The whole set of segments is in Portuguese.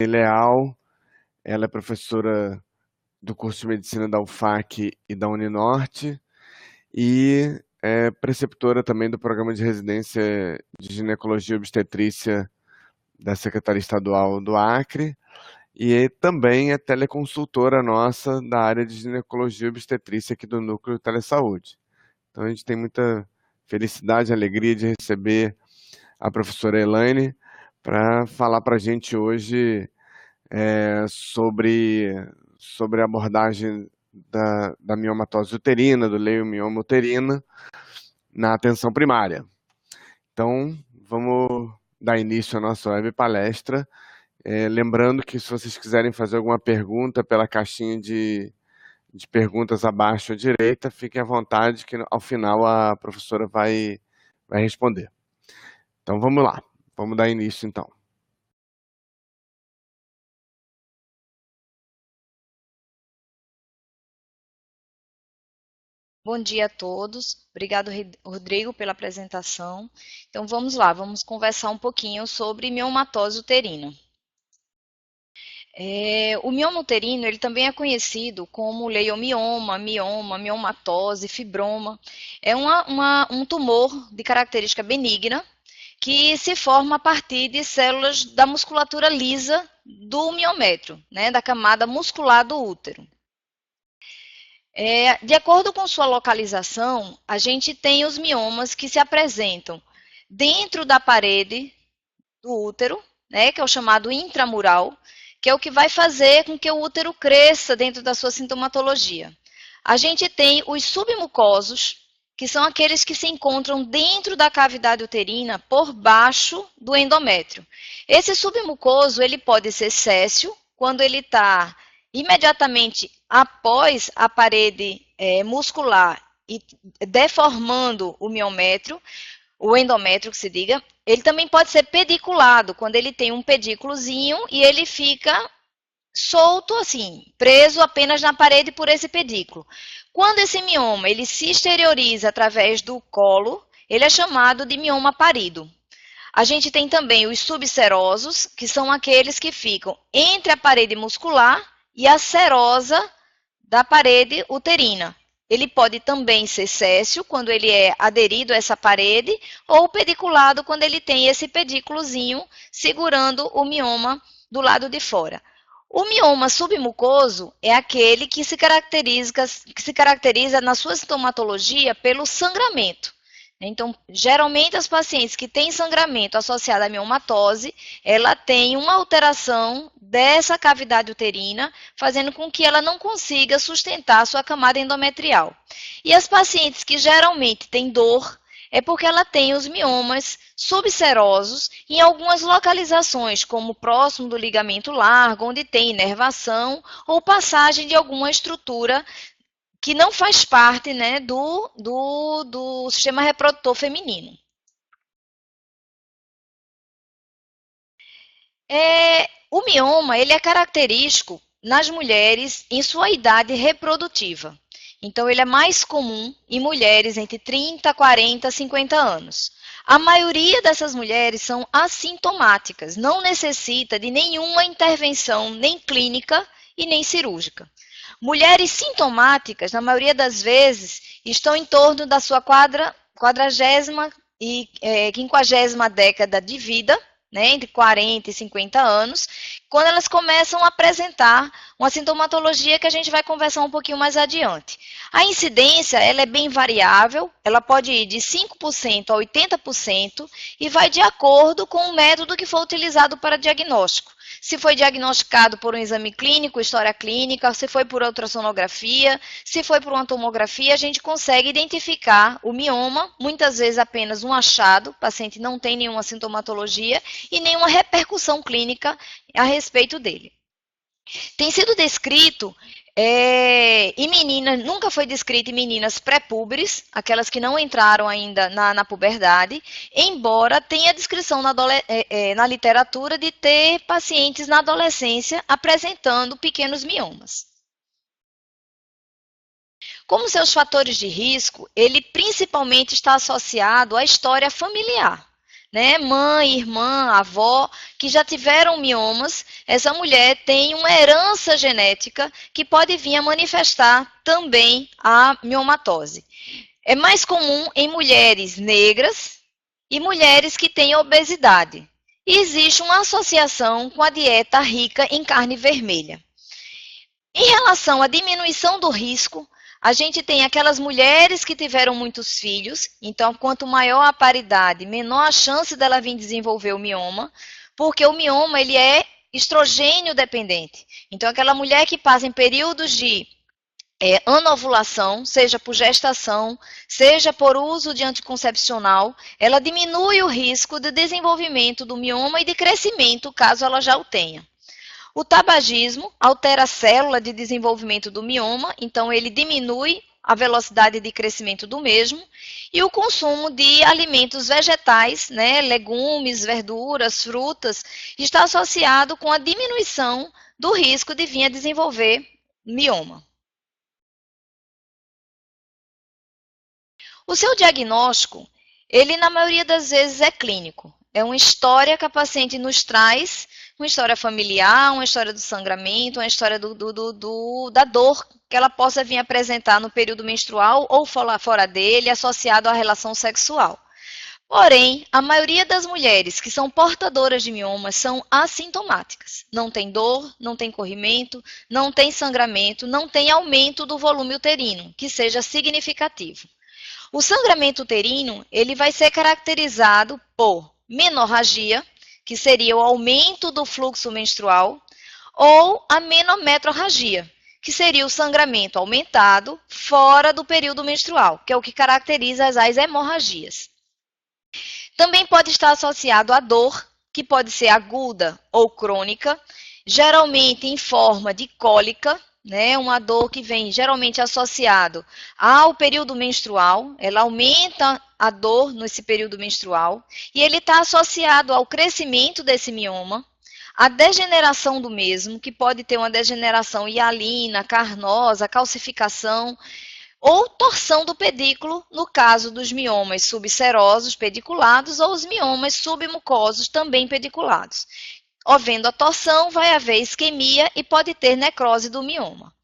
Leal, ela é professora do curso de Medicina da UFAC e da Uninorte e é preceptora também do programa de residência de ginecologia e obstetrícia da Secretaria Estadual do Acre e também é teleconsultora nossa da área de ginecologia e obstetrícia aqui do Núcleo Telesaúde. Então a gente tem muita felicidade e alegria de receber a professora Elaine para falar para a gente hoje sobre a abordagem da miomatose uterina, do leiomioma uterina, na atenção primária. Então, vamos dar início à nossa web palestra. Lembrando que se vocês quiserem fazer alguma pergunta pela caixinha de perguntas abaixo à direita, fiquem à vontade que ao final a professora vai responder. Então, vamos lá. Vamos dar início, então. Bom dia a todos. Obrigado, Rodrigo, pela apresentação. Então, vamos lá, vamos conversar um pouquinho sobre miomatose uterina. O mioma uterino, ele também é conhecido como leiomioma, mioma, miomatose, fibroma. É um tumor de característica benigna que se forma a partir de células da musculatura lisa do miométrio, né, da camada muscular do útero. De acordo com sua localização, a gente tem os miomas que se apresentam dentro da parede do útero, né, que é o chamado intramural, que é o que vai fazer com que o útero cresça dentro da sua sintomatologia. A gente tem os submucosos, que são aqueles que se encontram dentro da cavidade uterina por baixo do endométrio. Esse submucoso ele pode ser céssio, quando ele está imediatamente após a parede muscular e deformando o miométrio, o endométrio que se diga. Ele também pode ser pediculado, quando ele tem um pedículozinho e ele fica solto assim, preso apenas na parede por esse pedículo. Quando esse mioma ele se exterioriza através do colo, ele é chamado de mioma parido. A gente tem também os subserosos, que são aqueles que ficam entre a parede muscular e a serosa da parede uterina. Ele pode também ser céssio, quando ele é aderido a essa parede, ou pediculado, quando ele tem esse pedículozinho segurando o mioma do lado de fora. O mioma submucoso é aquele que se caracteriza na sua sintomatologia pelo sangramento. Então, geralmente as pacientes que têm sangramento associado à miomatose, ela tem uma alteração dessa cavidade uterina, fazendo com que ela não consiga sustentar a sua camada endometrial. E as pacientes que geralmente têm dor, é porque ela tem os miomas subserosos em algumas localizações, como próximo do ligamento largo, onde tem inervação ou passagem de alguma estrutura que não faz parte, né, do sistema reprodutor feminino. O mioma ele é característico nas mulheres em sua idade reprodutiva. Então, ele é mais comum em mulheres entre 30, 40, 50 anos. A maioria dessas mulheres são assintomáticas, não necessita de nenhuma intervenção, nem clínica e nem cirúrgica. Mulheres sintomáticas, na maioria das vezes, estão em torno da sua 40ª e 50ª década de vida, né, entre 40 e 50 anos, quando elas começam a apresentar uma sintomatologia que a gente vai conversar um pouquinho mais adiante. A incidência ela é bem variável, ela pode ir de 5% a 80% e vai de acordo com o método que for utilizado para diagnóstico. Se foi diagnosticado por um exame clínico, história clínica, se foi por ultrassonografia, se foi por uma tomografia, a gente consegue identificar o mioma, muitas vezes apenas um achado, o paciente não tem nenhuma sintomatologia e nenhuma repercussão clínica a respeito dele. Tem sido descrito em meninas, nunca foi descrito em meninas pré-púberes, aquelas que não entraram ainda na puberdade, embora tenha descrição na literatura de ter pacientes na adolescência apresentando pequenos miomas. Como seus fatores de risco, ele principalmente está associado à história familiar. né, mãe, irmã, avó, que já tiveram miomas, essa mulher tem uma herança genética que pode vir a manifestar também a miomatose. É mais comum em mulheres negras e mulheres que têm obesidade. E existe uma associação com a dieta rica em carne vermelha. Em relação à diminuição do risco, a gente tem aquelas mulheres que tiveram muitos filhos, então quanto maior a paridade, menor a chance dela vir desenvolver o mioma, porque o mioma ele é estrogênio dependente. Então aquela mulher que passa em períodos de anovulação, seja por gestação, seja por uso de anticoncepcional, ela diminui o risco de desenvolvimento do mioma e de crescimento, caso ela já o tenha. O tabagismo altera a célula de desenvolvimento do mioma, então ele diminui a velocidade de crescimento do mesmo, e o consumo de alimentos vegetais, né, legumes, verduras, frutas, está associado com a diminuição do risco de vir a desenvolver mioma. O seu diagnóstico, ele na maioria das vezes é clínico. É uma história que a paciente nos traz, uma história familiar, uma história do sangramento, uma história da dor que ela possa vir apresentar no período menstrual ou fora dele, associado à relação sexual. Porém, a maioria das mulheres que são portadoras de miomas são assintomáticas. Não tem dor, não tem corrimento, não tem sangramento, não tem aumento do volume uterino, que seja significativo. O sangramento uterino, ele vai ser caracterizado por menorragia, que seria o aumento do fluxo menstrual, ou a menometrorragia, que seria o sangramento aumentado fora do período menstrual, que é o que caracteriza as hemorragias. Também pode estar associado à dor, que pode ser aguda ou crônica, geralmente em forma de cólica, né, uma dor que vem geralmente associado ao período menstrual, ela aumenta a dor nesse período menstrual, e ele está associado ao crescimento desse mioma, a degeneração do mesmo, que pode ter uma degeneração hialina, carnosa, calcificação, ou torção do pedículo, no caso dos miomas subserosos pediculados ou os miomas submucosos também pediculados. Havendo a torção, vai haver isquemia e pode ter necrose do mioma.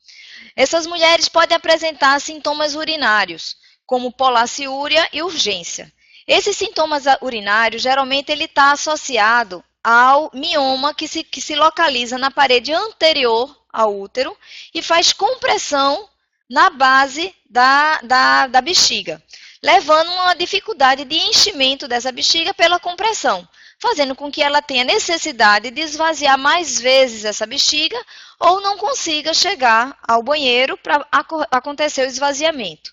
Essas mulheres podem apresentar sintomas urinários, como polaciúria e urgência. Esses sintomas urinários, geralmente, ele está associado ao mioma que se localiza na parede anterior ao útero e faz compressão na base da bexiga, levando a uma dificuldade de enchimento dessa bexiga pela compressão, fazendo com que ela tenha necessidade de esvaziar mais vezes essa bexiga ou não consiga chegar ao banheiro para acontecer o esvaziamento.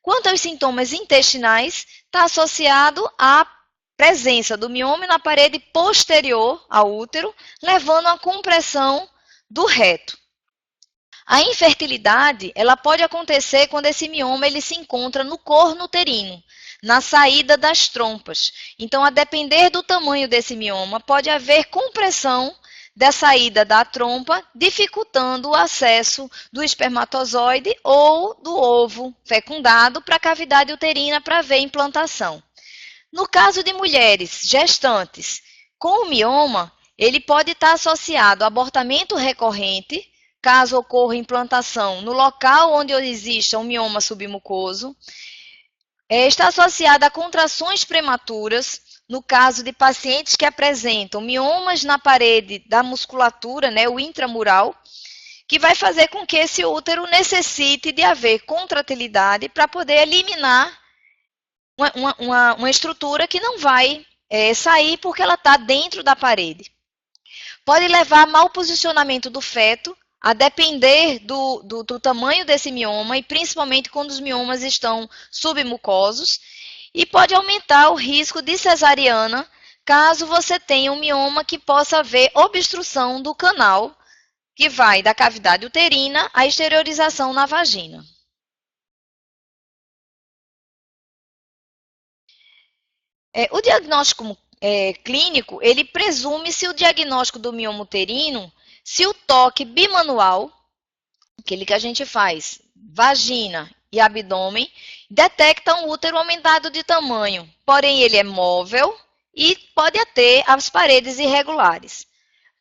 Quanto aos sintomas intestinais, está associado à presença do mioma na parede posterior ao útero, levando a compressão do reto. A infertilidade, ela pode acontecer quando esse mioma ele se encontra no corno uterino, na saída das trompas. Então, a depender do tamanho desse mioma, pode haver compressão da saída da trompa, dificultando o acesso do espermatozoide ou do ovo fecundado para a cavidade uterina para haver implantação. No caso de mulheres gestantes com o mioma, ele pode estar associado a abortamento recorrente, caso ocorra implantação no local onde exista um mioma submucoso. Está associada a contrações prematuras, no caso de pacientes que apresentam miomas na parede da musculatura, né, o intramural, que vai fazer com que esse útero necessite de haver contratilidade para poder eliminar uma estrutura que não vai sair porque ela está dentro da parede. Pode levar a mau posicionamento do feto, a depender do tamanho desse mioma, e principalmente quando os miomas estão submucosos, e pode aumentar o risco de cesariana, caso você tenha um mioma que possa haver obstrução do canal, que vai da cavidade uterina à exteriorização na vagina. O diagnóstico clínico, ele presume-se o diagnóstico do mioma uterino se o toque bimanual, aquele que a gente faz, vagina e abdômen, detecta um útero aumentado de tamanho, porém ele é móvel e pode ter as paredes irregulares.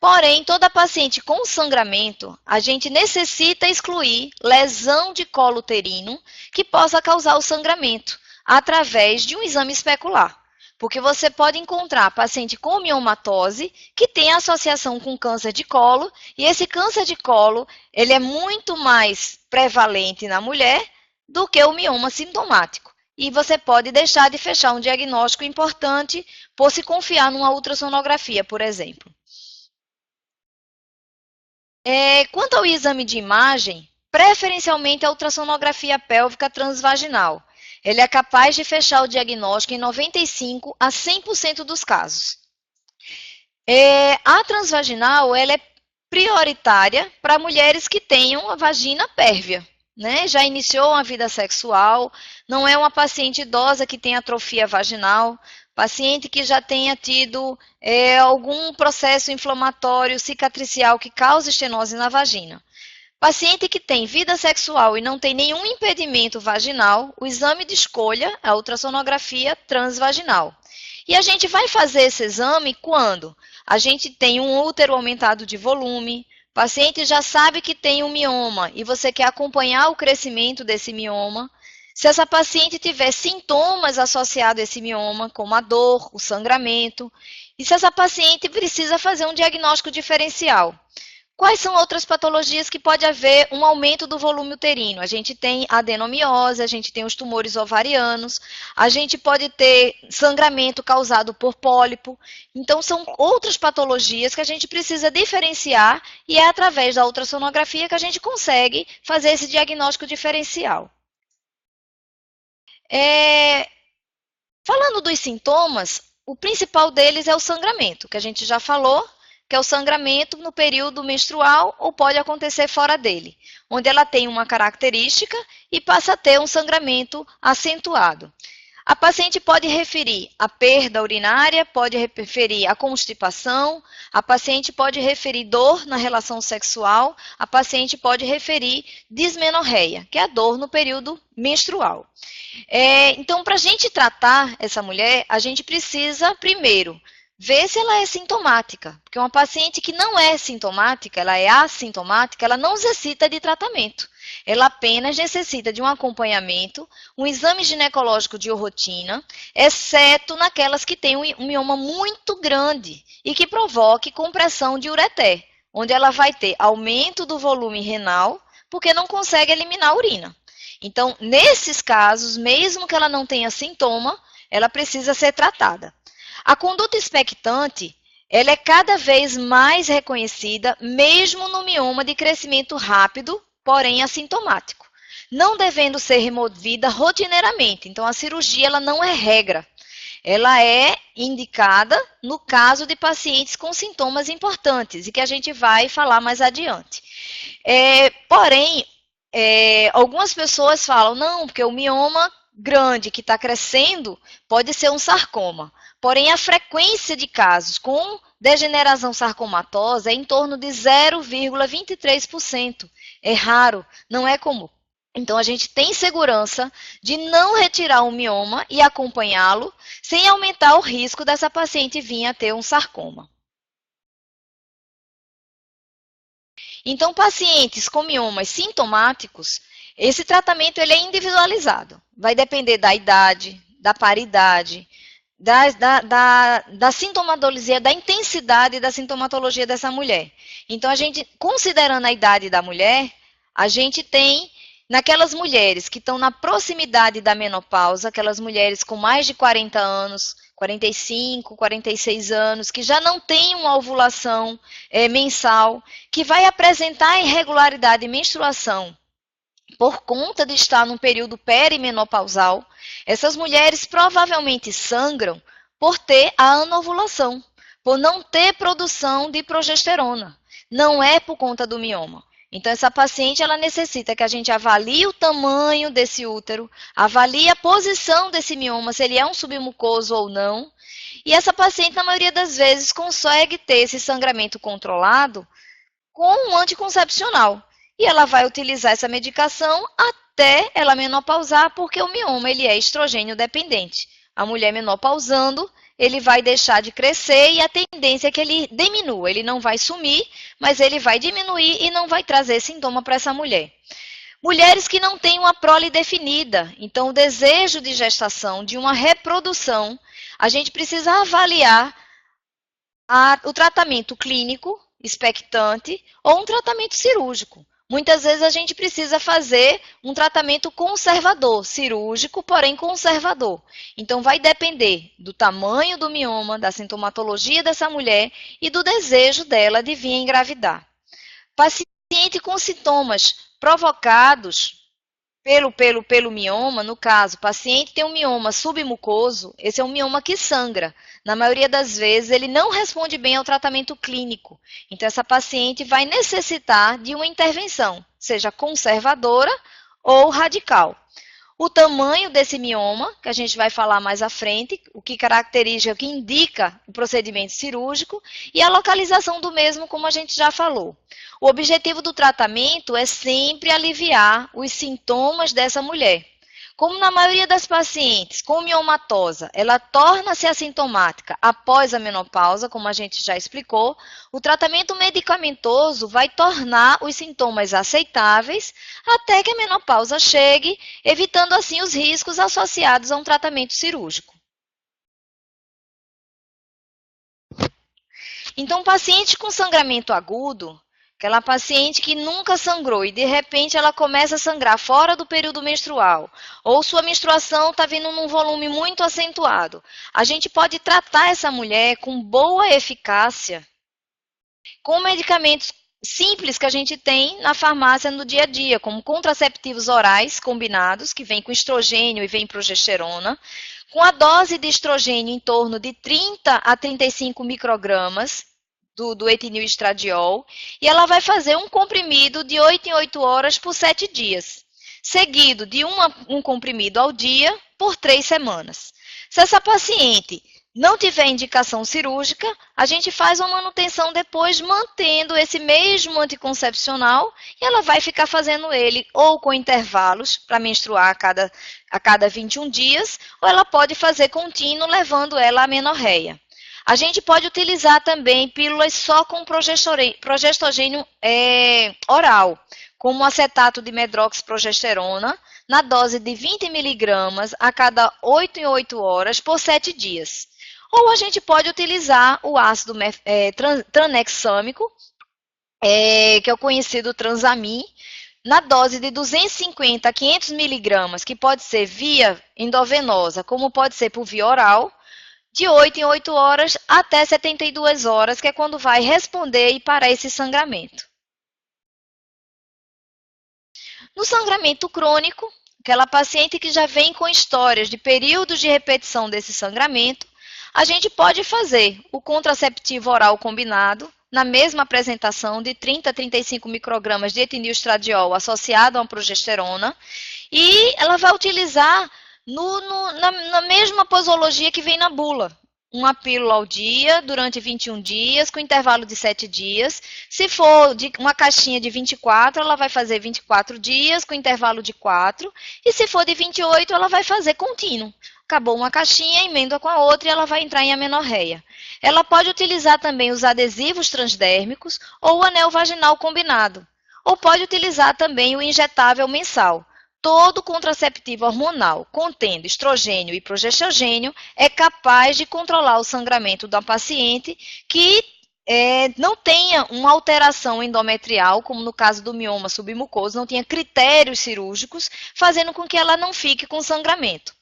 Porém, toda paciente com sangramento, a gente necessita excluir lesão de colo uterino que possa causar o sangramento através de um exame especular. Porque você pode encontrar paciente com miomatose que tem associação com câncer de colo, e esse câncer de colo, ele é muito mais prevalente na mulher do que o mioma sintomático. E você pode deixar de fechar um diagnóstico importante por se confiar numa ultrassonografia, por exemplo. Quanto ao exame de imagem, preferencialmente a ultrassonografia pélvica transvaginal. Ele é capaz de fechar o diagnóstico em 95% a 100% dos casos. A transvaginal ela é prioritária para mulheres que tenham a vagina pérvia, né? Já iniciou uma vida sexual, não é uma paciente idosa que tem atrofia vaginal, paciente que já tenha tido algum processo inflamatório cicatricial que cause estenose na vagina. Paciente que tem vida sexual e não tem nenhum impedimento vaginal, o exame de escolha é a ultrassonografia transvaginal. E a gente vai fazer esse exame quando a gente tem um útero aumentado de volume, o paciente já sabe que tem um mioma e você quer acompanhar o crescimento desse mioma. Se essa paciente tiver sintomas associados a esse mioma, como a dor, o sangramento, e se essa paciente precisa fazer um diagnóstico diferencial. Quais são outras patologias que pode haver um aumento do volume uterino? A gente tem adenomiose, a gente tem os tumores ovarianos, a gente pode ter sangramento causado por pólipo. Então, são outras patologias que a gente precisa diferenciar e é através da ultrassonografia que a gente consegue fazer esse diagnóstico diferencial. Falando dos sintomas, o principal deles é o sangramento, que a gente já falou, que é o sangramento no período menstrual ou pode acontecer fora dele, onde ela tem uma característica e passa a ter um sangramento acentuado. A paciente pode referir a perda urinária, pode referir a constipação, a paciente pode referir dor na relação sexual, a paciente pode referir dismenorreia, que é a dor no período menstrual. Então, para a gente tratar essa mulher, a gente precisa, primeiro, ver se ela é sintomática, porque uma paciente que não é sintomática, ela é assintomática, ela não necessita de tratamento. Ela apenas necessita de um acompanhamento, um exame ginecológico de rotina, exceto naquelas que têm um mioma muito grande e que provoque compressão de ureter, onde ela vai ter aumento do volume renal, porque não consegue eliminar a urina. Então, nesses casos, mesmo que ela não tenha sintoma, ela precisa ser tratada. A conduta expectante, ela é cada vez mais reconhecida, mesmo no mioma de crescimento rápido, porém assintomático, não devendo ser removida rotineiramente. Então, a cirurgia ela não é regra. Ela é indicada no caso de pacientes com sintomas importantes, e que a gente vai falar mais adiante. Porém, algumas pessoas falam, não, porque o mioma grande que está crescendo pode ser um sarcoma. Porém, a frequência de casos com degeneração sarcomatosa é em torno de 0,23%. É raro, não é comum. Então, a gente tem segurança de não retirar o mioma e acompanhá-lo, sem aumentar o risco dessa paciente vir a ter um sarcoma. Então, pacientes com miomas sintomáticos, esse tratamento ele é individualizado. Vai depender da idade, da paridade, da sintomatologia, da intensidade da sintomatologia dessa mulher. Então, a gente, considerando a idade da mulher, a gente tem, naquelas mulheres que estão na proximidade da menopausa, aquelas mulheres com mais de 40 anos, 45, 46 anos, que já não têm uma ovulação mensal, que vai apresentar irregularidade de menstruação por conta de estar num período perimenopausal, essas mulheres provavelmente sangram por ter a anovulação, por não ter produção de progesterona. Não é por conta do mioma. Então, essa paciente ela necessita que a gente avalie o tamanho desse útero, avalie a posição desse mioma, se ele é um submucoso ou não. E essa paciente, na maioria das vezes, consegue ter esse sangramento controlado com um anticoncepcional. E ela vai utilizar essa medicação até ela menopausar, porque o mioma ele é estrogênio dependente. A mulher menopausando, ele vai deixar de crescer e a tendência é que ele diminua. Ele não vai sumir, mas ele vai diminuir e não vai trazer sintoma para essa mulher. Mulheres que não têm uma prole definida, então o desejo de gestação, de uma reprodução, a gente precisa avaliar o tratamento clínico, expectante, ou um tratamento cirúrgico. Muitas vezes a gente precisa fazer um tratamento conservador, cirúrgico, porém conservador. Então vai depender do tamanho do mioma, da sintomatologia dessa mulher e do desejo dela de vir engravidar. Paciente com sintomas provocados pelo mioma, no caso, o paciente tem um mioma submucoso, esse é um mioma que sangra. Na maioria das vezes, ele não responde bem ao tratamento clínico. Então, essa paciente vai necessitar de uma intervenção, seja conservadora ou radical. O tamanho desse mioma, que a gente vai falar mais à frente, o que caracteriza, o que indica o procedimento cirúrgico, e a localização do mesmo, como a gente já falou. O objetivo do tratamento é sempre aliviar os sintomas dessa mulher. Como na maioria das pacientes com miomatosa, ela torna-se assintomática após a menopausa, como a gente já explicou, o tratamento medicamentoso vai tornar os sintomas aceitáveis até que a menopausa chegue, evitando assim os riscos associados a um tratamento cirúrgico. Então, paciente com sangramento agudo, aquela paciente que nunca sangrou e de repente ela começa a sangrar fora do período menstrual, ou sua menstruação está vindo num volume muito acentuado. A gente pode tratar essa mulher com boa eficácia, com medicamentos simples que a gente tem na farmácia no dia a dia, como contraceptivos orais combinados, que vem com estrogênio e vem progesterona, com a dose de estrogênio em torno de 30 a 35 microgramas, do etinil estradiol, e ela vai fazer um comprimido de 8 em 8 horas por 7 dias, seguido de um comprimido ao dia por 3 semanas. Se essa paciente não tiver indicação cirúrgica, a gente faz uma manutenção depois, mantendo esse mesmo anticoncepcional, e ela vai ficar fazendo ele ou com intervalos para menstruar a cada 21 dias, ou ela pode fazer contínuo, levando ela à menorreia. A gente pode utilizar também pílulas só com progestogênio oral, como acetato de medroxiprogesterona, na dose de 20 miligramas a cada 8 em 8 horas por 7 dias. Ou a gente pode utilizar o ácido tranexâmico, que é o conhecido Transamin, na dose de 250 a 500 miligramas, que pode ser via endovenosa, como pode ser por via oral, de 8 em 8 horas até 72 horas, que é quando vai responder e parar esse sangramento. No sangramento crônico, aquela paciente que já vem com histórias de períodos de repetição desse sangramento, a gente pode fazer o contraceptivo oral combinado, na mesma apresentação de 30 a 35 microgramas de etinil estradiol associado a uma progesterona, e ela vai utilizar na mesma posologia que vem na bula. Uma pílula ao dia, durante 21 dias, com intervalo de 7 dias. Se for de uma caixinha de 24, ela vai fazer 24 dias, com intervalo de 4. E se for de 28, ela vai fazer contínuo. Acabou uma caixinha, emenda com a outra e ela vai entrar em amenorreia. Ela pode utilizar também os adesivos transdérmicos ou o anel vaginal combinado. Ou pode utilizar também o injetável mensal. Todo contraceptivo hormonal contendo estrogênio e progestogênio é capaz de controlar o sangramento da paciente que não tenha uma alteração endometrial, como no caso do mioma submucoso, não tenha critérios cirúrgicos, fazendo com que ela não fique com sangramento.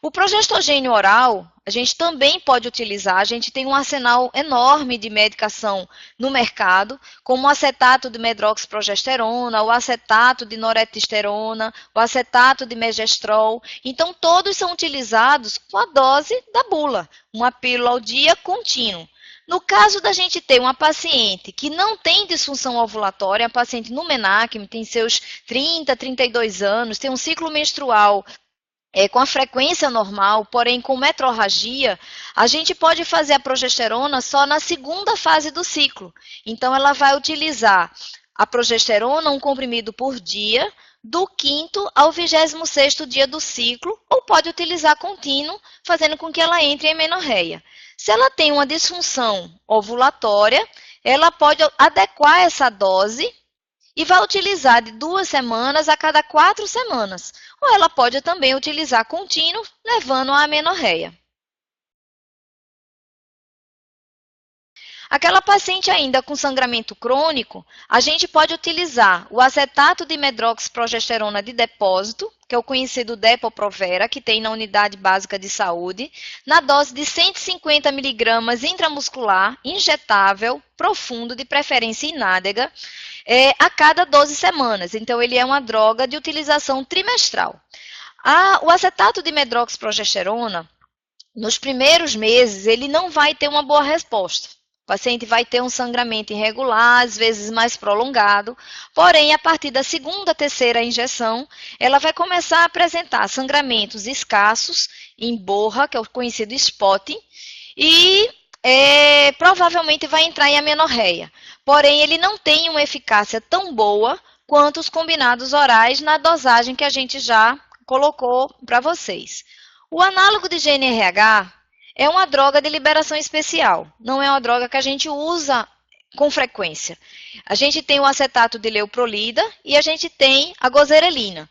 O progestogênio oral, a gente também pode utilizar, a gente tem um arsenal enorme de medicação no mercado, como o acetato de medroxiprogesterona, o acetato de noretesterona, o acetato de megestrol. Então, todos são utilizados com a dose da bula, uma pílula ao dia contínuo. No caso da gente ter uma paciente que não tem disfunção ovulatória, a paciente no MENAC, tem seus 30, 32 anos, tem um ciclo menstrual com a frequência normal, porém com metrorragia, a gente pode fazer a progesterona só na segunda fase do ciclo. Então, ela vai utilizar a progesterona, um comprimido por dia, do 5º ao 26º dia do ciclo, ou pode utilizar contínuo, fazendo com que ela entre em amenorreia. Se ela tem uma disfunção ovulatória, ela pode adequar essa dose e vai utilizar de 2 semanas a cada 4 semanas. Ou ela pode também utilizar contínuo, levando à amenorreia. Aquela paciente ainda com sangramento crônico, a gente pode utilizar o acetato de medroxiprogesterona de depósito, que é o conhecido Depo-Provera, que tem na unidade básica de saúde, na dose de 150 mg intramuscular, injetável, profundo, de preferência em nádega, a cada 12 semanas. Então, ele é uma droga de utilização trimestral. O acetato de medroxiprogesterona, nos primeiros meses, ele não vai ter uma boa resposta. O paciente vai ter um sangramento irregular, às vezes mais prolongado, porém, a partir da segunda, terceira injeção, ela vai começar a apresentar sangramentos escassos, em borra, que é o conhecido spotting, e provavelmente vai entrar em amenorreia. Porém, ele não tem uma eficácia tão boa quanto os combinados orais na dosagem que a gente já colocou para vocês. O análogo de GNRH é uma droga de liberação especial, não é uma droga que a gente usa com frequência. A gente tem o acetato de leuprolida e a gente tem a gozerelina.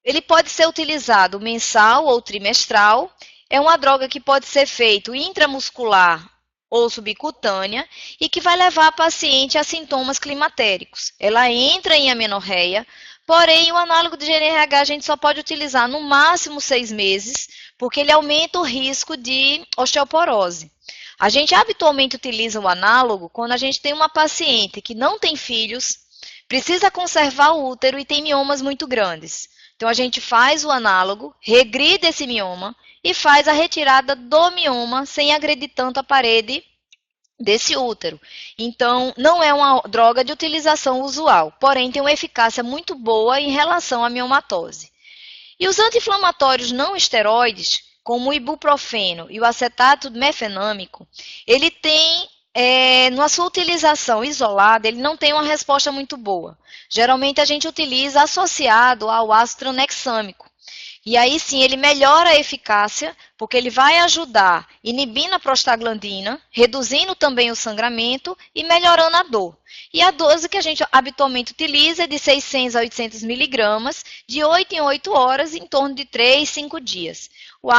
Ele pode ser utilizado mensal ou trimestral, é uma droga que pode ser feito intramuscular ou subcutânea e que vai levar a paciente a sintomas climatéricos. Ela entra em amenorreia, porém o análogo de GNRH a gente só pode utilizar no máximo 6 meses, porque ele aumenta o risco de osteoporose. A gente habitualmente utiliza o análogo quando a gente tem uma paciente que não tem filhos, precisa conservar o útero e tem miomas muito grandes. Então, a gente faz o análogo, regride esse mioma e faz a retirada do mioma sem agredir tanto a parede desse útero. Então, não é uma droga de utilização usual, porém tem uma eficácia muito boa em relação à miomatose. E os anti-inflamatórios não esteroides, como o ibuprofeno e o acetato mefenâmico, ele tem, na sua utilização isolada, ele não tem uma resposta muito boa. Geralmente a gente utiliza associado ao ácido tranexâmico. E aí sim, ele melhora a eficácia, porque ele vai ajudar inibindo a prostaglandina, reduzindo também o sangramento e melhorando a dor. E a dose que a gente habitualmente utiliza é de 600 a 800 miligramas, de 8 em 8 horas, em torno de 3, 5 dias. O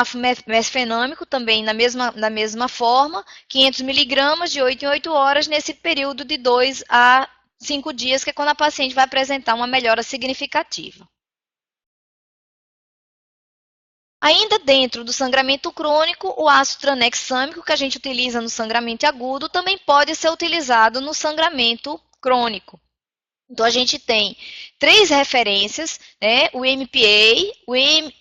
mefenâmico também na mesma forma, 500 miligramas, de 8 em 8 horas, nesse período de 2 a 5 dias, que é quando a paciente vai apresentar uma melhora significativa. Ainda dentro do sangramento crônico, o ácido tranexâmico, que a gente utiliza no sangramento agudo, também pode ser utilizado no sangramento crônico. Então, a gente tem 3 referências, né? O MPA, o EMA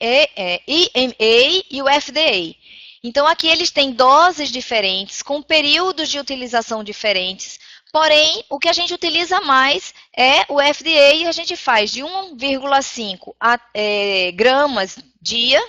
e o FDA. Então, aqui eles têm doses diferentes, com períodos de utilização diferentes, porém, o que a gente utiliza mais é o FDA, e a gente faz de 1,5 gramas dia,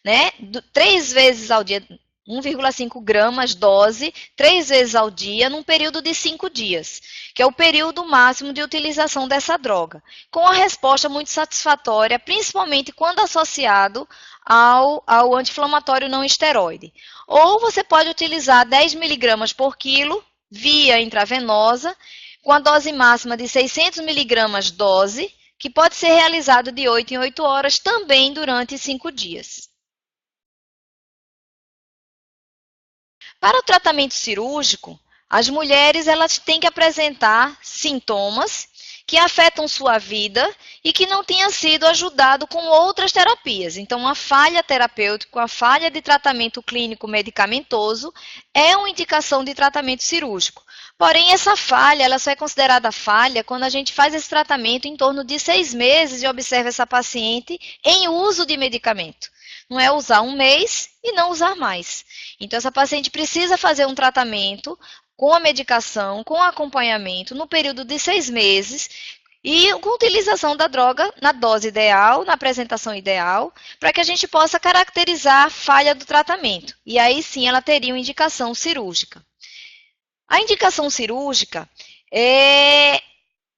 né? 3 vezes ao dia, 1,5 gramas dose, 3 vezes ao dia, num período de 5 dias, que é o período máximo de utilização dessa droga, com a resposta muito satisfatória, principalmente quando associado ao anti-inflamatório não esteroide. Ou você pode utilizar 10 miligramas por quilo, via intravenosa, com a dose máxima de 600 miligramas dose, que pode ser realizado de 8 em 8 horas, também durante 5 dias. Para o tratamento cirúrgico, as mulheres elas têm que apresentar sintomas que afetam sua vida e que não tenha sido ajudado com outras terapias. Então, uma falha terapêutica, uma falha de tratamento clínico medicamentoso é uma indicação de tratamento cirúrgico. Porém, essa falha ela só é considerada falha quando a gente faz esse tratamento em torno de 6 meses e observa essa paciente em uso de medicamento. Não é usar 1 mês e não usar mais. Então, essa paciente precisa fazer um tratamento com a medicação, com acompanhamento, no período de 6 meses, e com utilização da droga na dose ideal, na apresentação ideal, para que a gente possa caracterizar a falha do tratamento. E aí sim ela teria uma indicação cirúrgica. A indicação cirúrgica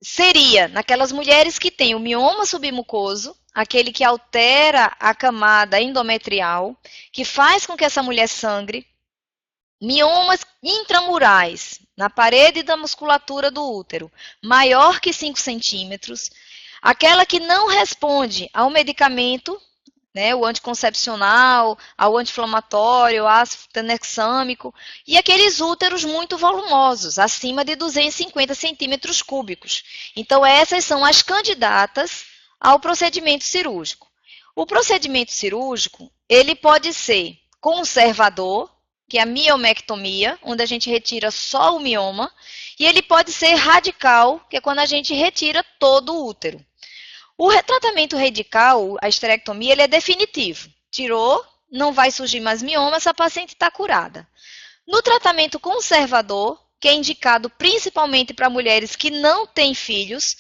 seria naquelas mulheres que têm o mioma submucoso, aquele que altera a camada endometrial, que faz com que essa mulher sangre, miomas intramurais, na parede da musculatura do útero, maior que 5 centímetros, aquela que não responde ao medicamento, né, o anticoncepcional, ao anti-inflamatório, ácido tranexâmico, e aqueles úteros muito volumosos, acima de 250 centímetros cúbicos. Então, essas são as candidatas ao procedimento cirúrgico. O procedimento cirúrgico, ele pode ser conservador, que é a miomectomia, onde a gente retira só o mioma, e ele pode ser radical, que é quando a gente retira todo o útero. O tratamento radical, a esterectomia, ele é definitivo. Tirou, não vai surgir mais mioma, essa paciente está curada. No tratamento conservador, que é indicado principalmente para mulheres que não têm filhos,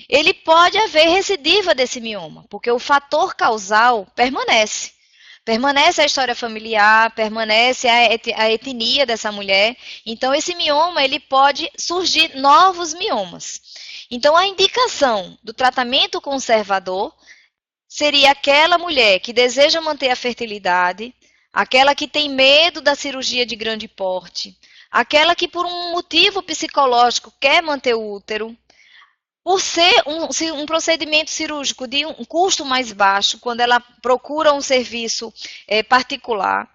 ele pode haver recidiva desse mioma, porque o fator causal permanece. Permanece a história familiar, permanece a etnia dessa mulher. Então, esse mioma, ele pode surgir novos miomas. Então, a indicação do tratamento conservador seria aquela mulher que deseja manter a fertilidade, aquela que tem medo da cirurgia de grande porte, aquela que por um motivo psicológico quer manter o útero, por ser um procedimento cirúrgico de um custo mais baixo, quando ela procura um serviço particular,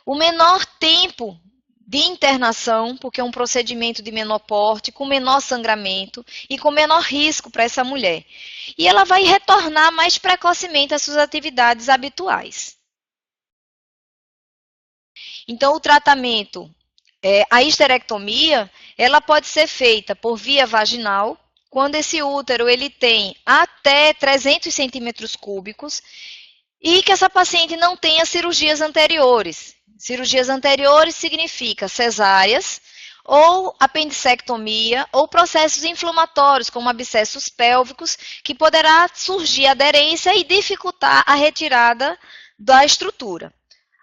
o menor tempo de internação, porque é um procedimento de menor porte, com menor sangramento e com menor risco para essa mulher. E ela vai retornar mais precocemente às suas atividades habituais. Então, o tratamento, a histerectomia, ela pode ser feita por via vaginal, quando esse útero ele tem até 300 centímetros cúbicos e que essa paciente não tenha cirurgias anteriores. Cirurgias anteriores significa cesáreas, ou apendicectomia, ou processos inflamatórios, como abscessos pélvicos, que poderá surgir aderência e dificultar a retirada da estrutura.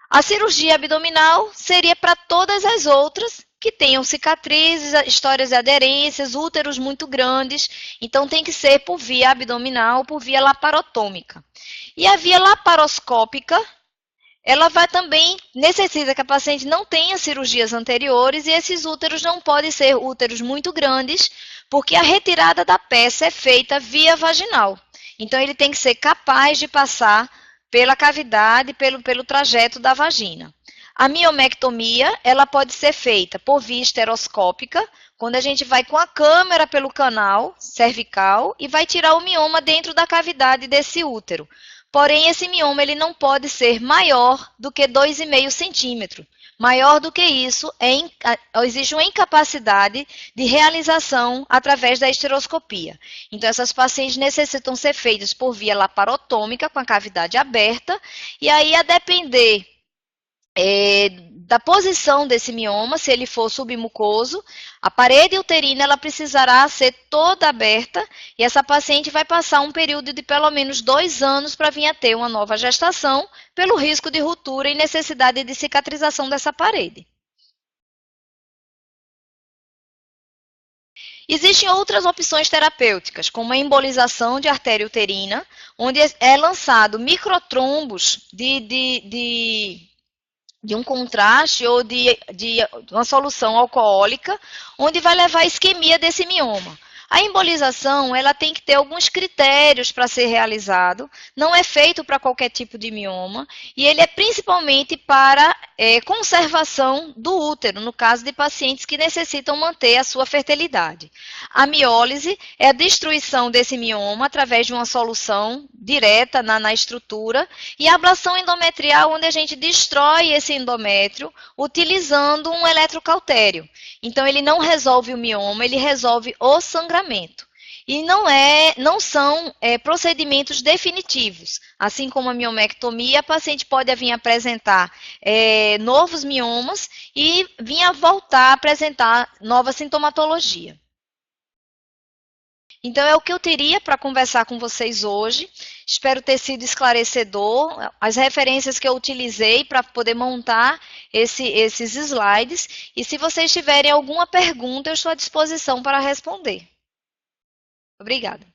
A cirurgia abdominal seria para todas as outras que tenham cicatrizes, histórias de aderências, úteros muito grandes, então tem que ser por via abdominal, por via laparotômica. E a via laparoscópica, ela vai também, necessita que a paciente não tenha cirurgias anteriores e esses úteros não podem ser úteros muito grandes, porque a retirada da peça é feita via vaginal. Então, ele tem que ser capaz de passar pela cavidade, pelo trajeto da vagina. A miomectomia, ela pode ser feita por via esteroscópica, quando a gente vai com a câmera pelo canal cervical e vai tirar o mioma dentro da cavidade desse útero. Porém, esse mioma ele não pode ser maior do que 2,5 centímetros. Maior do que isso, existe uma incapacidade de realização através da esteroscopia. Então, essas pacientes necessitam ser feitas por via laparotômica, com a cavidade aberta, e aí, a depender da posição desse mioma, se ele for submucoso, a parede uterina ela precisará ser toda aberta e essa paciente vai passar um período de pelo menos 2 anos para vir a ter uma nova gestação, pelo risco de ruptura e necessidade de cicatrização dessa parede. Existem outras opções terapêuticas, como a embolização de artéria uterina, onde é lançado microtrombos de um contraste ou de uma solução alcoólica, onde vai levar à isquemia desse mioma. A embolização, ela tem que ter alguns critérios para ser realizado, não é feito para qualquer tipo de mioma, e ele é principalmente para conservação do útero, no caso de pacientes que necessitam manter a sua fertilidade. A miólise é a destruição desse mioma através de uma solução direta na estrutura, e a ablação endometrial, onde a gente destrói esse endométrio utilizando um eletrocautério. Então, ele não resolve o mioma, ele resolve o sangramento. E não são procedimentos definitivos. Assim como a miomectomia, a paciente pode vir apresentar novos miomas e vir a voltar a apresentar nova sintomatologia. Então, é o que eu teria para conversar com vocês hoje. Espero ter sido esclarecedor. As referências que eu utilizei para poder montar esses slides. E se vocês tiverem alguma pergunta, eu estou à disposição para responder. Obrigada.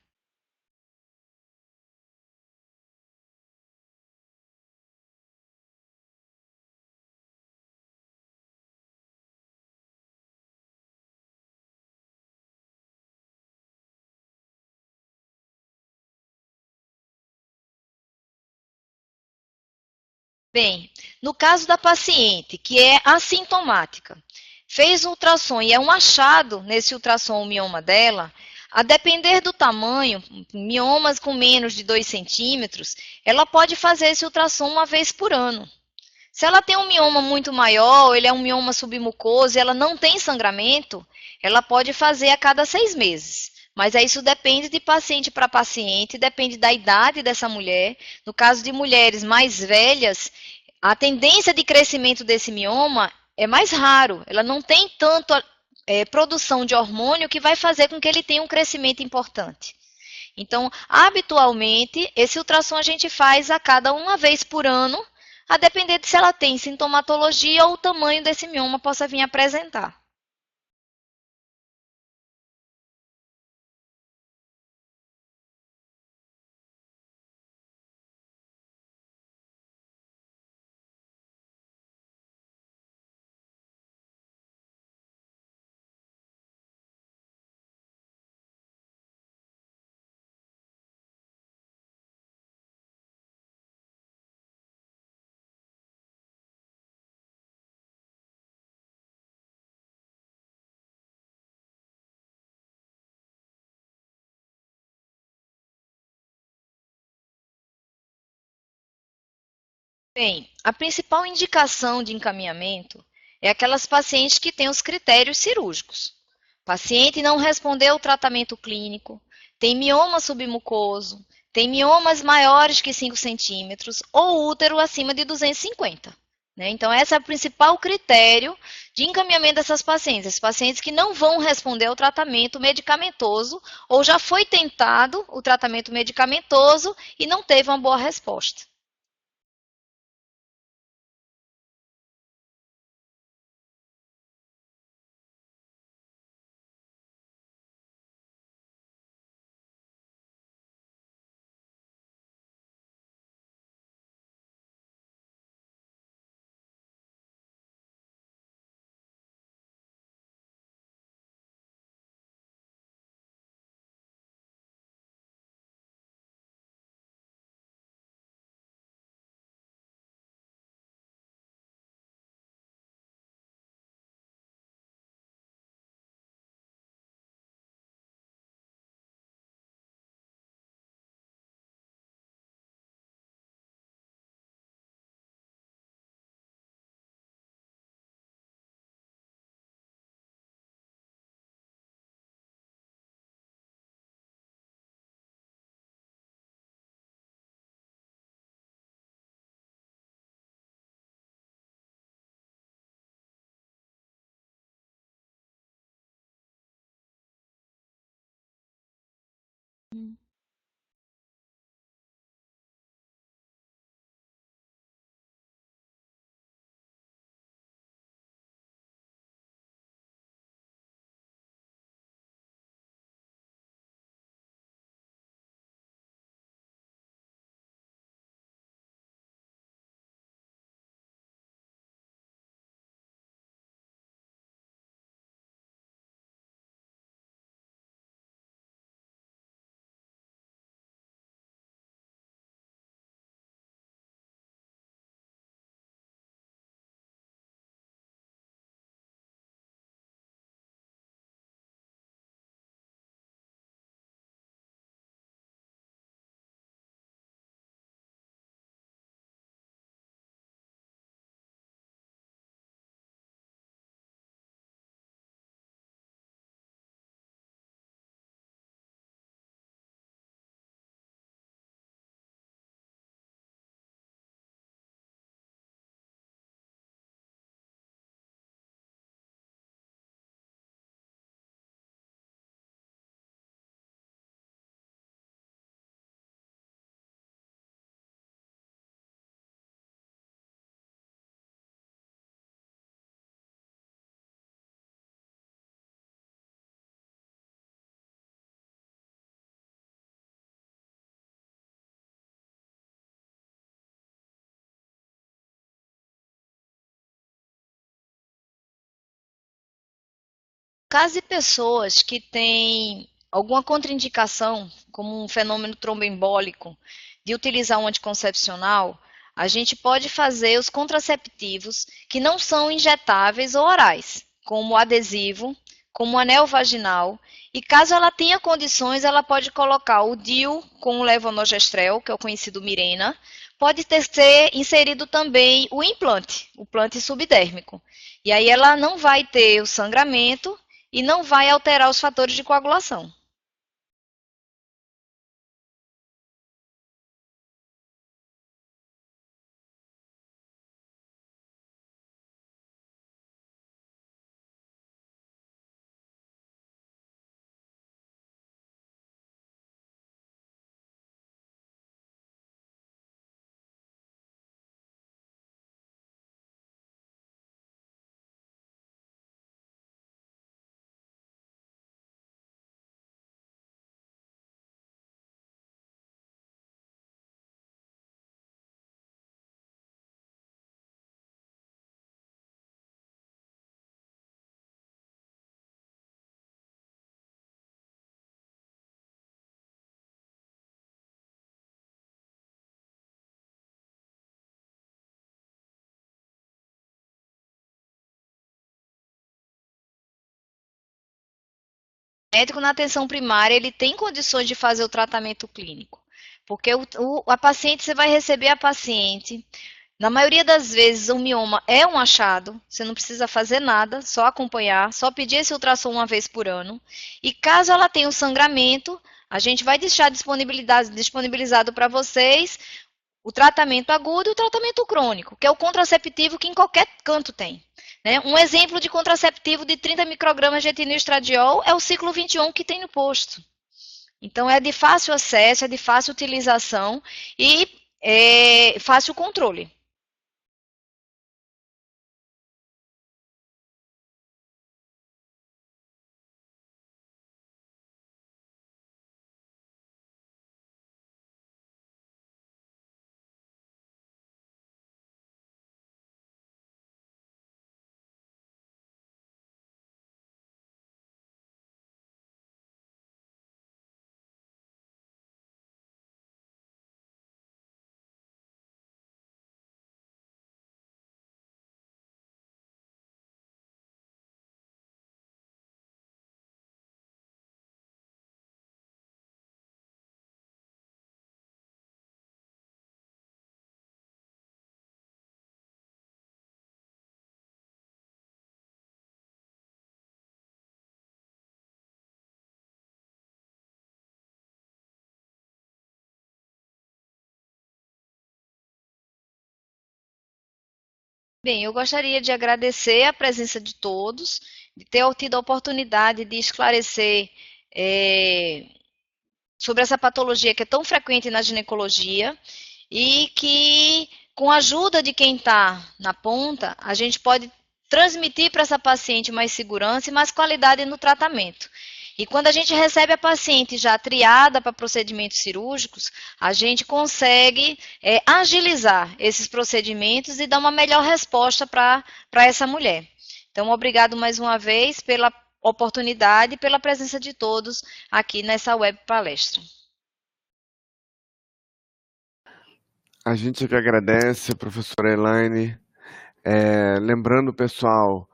Bem, no caso da paciente que é assintomática, fez um ultrassom e é um achado nesse ultrassom o mioma dela, a depender do tamanho, miomas com menos de 2 centímetros, ela pode fazer esse ultrassom uma vez por ano. Se ela tem um mioma muito maior, ele é um mioma submucoso e ela não tem sangramento, ela pode fazer a cada 6 meses. Mas aí isso depende de paciente para paciente, depende da idade dessa mulher. No caso de mulheres mais velhas, a tendência de crescimento desse mioma é mais raro. Ela não tem tanto produção de hormônio que vai fazer com que ele tenha um crescimento importante. Então, habitualmente, esse ultrassom a gente faz a cada uma vez por ano, a depender de se ela tem sintomatologia ou o tamanho desse mioma possa vir apresentar. Bem, a principal indicação de encaminhamento é aquelas pacientes que têm os critérios cirúrgicos. Paciente não respondeu ao tratamento clínico, tem mioma submucoso, tem miomas maiores que 5 centímetros ou útero acima de 250. Né? Então, esse é o principal critério de encaminhamento dessas pacientes. As pacientes que não vão responder ao tratamento medicamentoso ou já foi tentado o tratamento medicamentoso e não teve uma boa resposta. caso de pessoas que têm alguma contraindicação, como um fenômeno tromboembólico, de utilizar um anticoncepcional, a gente pode fazer os contraceptivos que não são injetáveis ou orais, como o adesivo, como o anel vaginal, e caso ela tenha condições, ela pode colocar o DIU com o levonorgestrel, que é o conhecido Mirena, pode ser inserido também o implante subdérmico. E aí ela não vai ter o sangramento e não vai alterar os fatores de coagulação. O médico na atenção primária, ele tem condições de fazer o tratamento clínico. Porque a paciente, você vai receber a paciente. Na maioria das vezes, o mioma é um achado, você não precisa fazer nada, só acompanhar, só pedir esse ultrassom uma vez por ano. E caso ela tenha um sangramento, a gente vai deixar disponibilizado para vocês o tratamento agudo e o tratamento crônico, que é o contraceptivo que em qualquer canto tem. Né? Um exemplo de contraceptivo de 30 microgramas de etilenoestradiol é o ciclo 21 que tem no posto. Então, é de fácil acesso, é de fácil utilização e fácil controle. Bem, eu gostaria de agradecer a presença de todos, de ter tido a oportunidade de esclarecer é, sobre essa patologia que é tão frequente na ginecologia e que, com a ajuda de quem está na ponta, a gente pode transmitir para essa paciente mais segurança e mais qualidade no tratamento. E quando a gente recebe a paciente já triada para procedimentos cirúrgicos, a gente consegue agilizar esses procedimentos e dar uma melhor resposta para essa mulher. Então, obrigado mais uma vez pela oportunidade e pela presença de todos aqui nessa web palestra. A gente que agradece, professora Elaine. Lembrando, pessoal,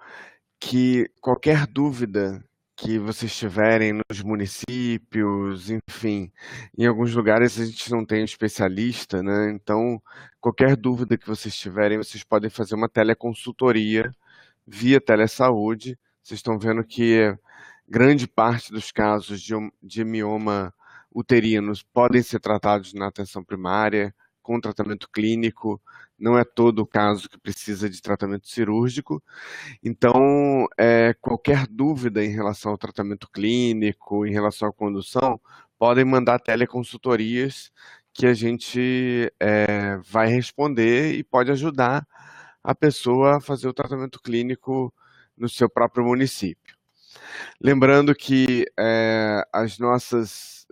que qualquer dúvida que vocês tiverem nos municípios, enfim, em alguns lugares a gente não tem especialista, né? Então, qualquer dúvida que vocês tiverem, vocês podem fazer uma teleconsultoria via telesaúde. Vocês estão vendo que grande parte dos casos de mioma uterinos podem ser tratados na atenção primária, com tratamento clínico, não é todo o caso que precisa de tratamento cirúrgico. Então, qualquer dúvida em relação ao tratamento clínico, em relação à condução, podem mandar teleconsultorias que a gente vai responder e pode ajudar a pessoa a fazer o tratamento clínico no seu próprio município. Lembrando que as nossas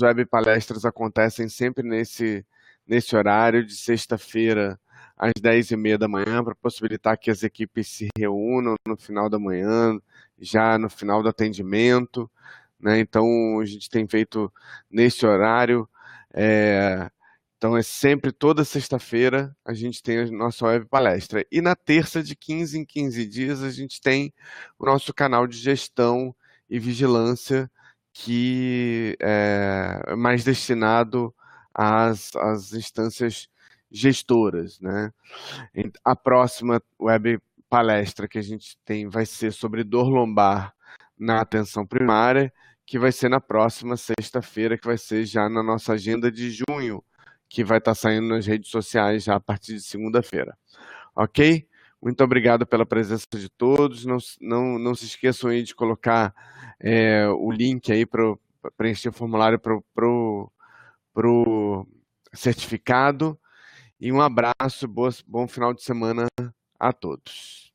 web palestras acontecem sempre nesse horário, de sexta-feira às 10h30 da manhã, para possibilitar que as equipes se reúnam no final da manhã, já no final do atendimento, né? Então, a gente tem feito nesse horário. Então, é sempre toda sexta-feira a gente tem a nossa web palestra. E na terça, de 15 em 15 dias, a gente tem o nosso canal de gestão e vigilância, que é mais destinado às instâncias gestoras, né? A próxima web palestra que a gente tem vai ser sobre dor lombar na atenção primária, que vai ser na próxima sexta-feira, que vai ser já na nossa agenda de junho, que vai estar saindo nas redes sociais já a partir de segunda-feira. Ok? Muito obrigado pela presença de todos. Não se esqueçam aí de colocar o link aí para preencher o formulário para o certificado. E um abraço, bom final de semana a todos.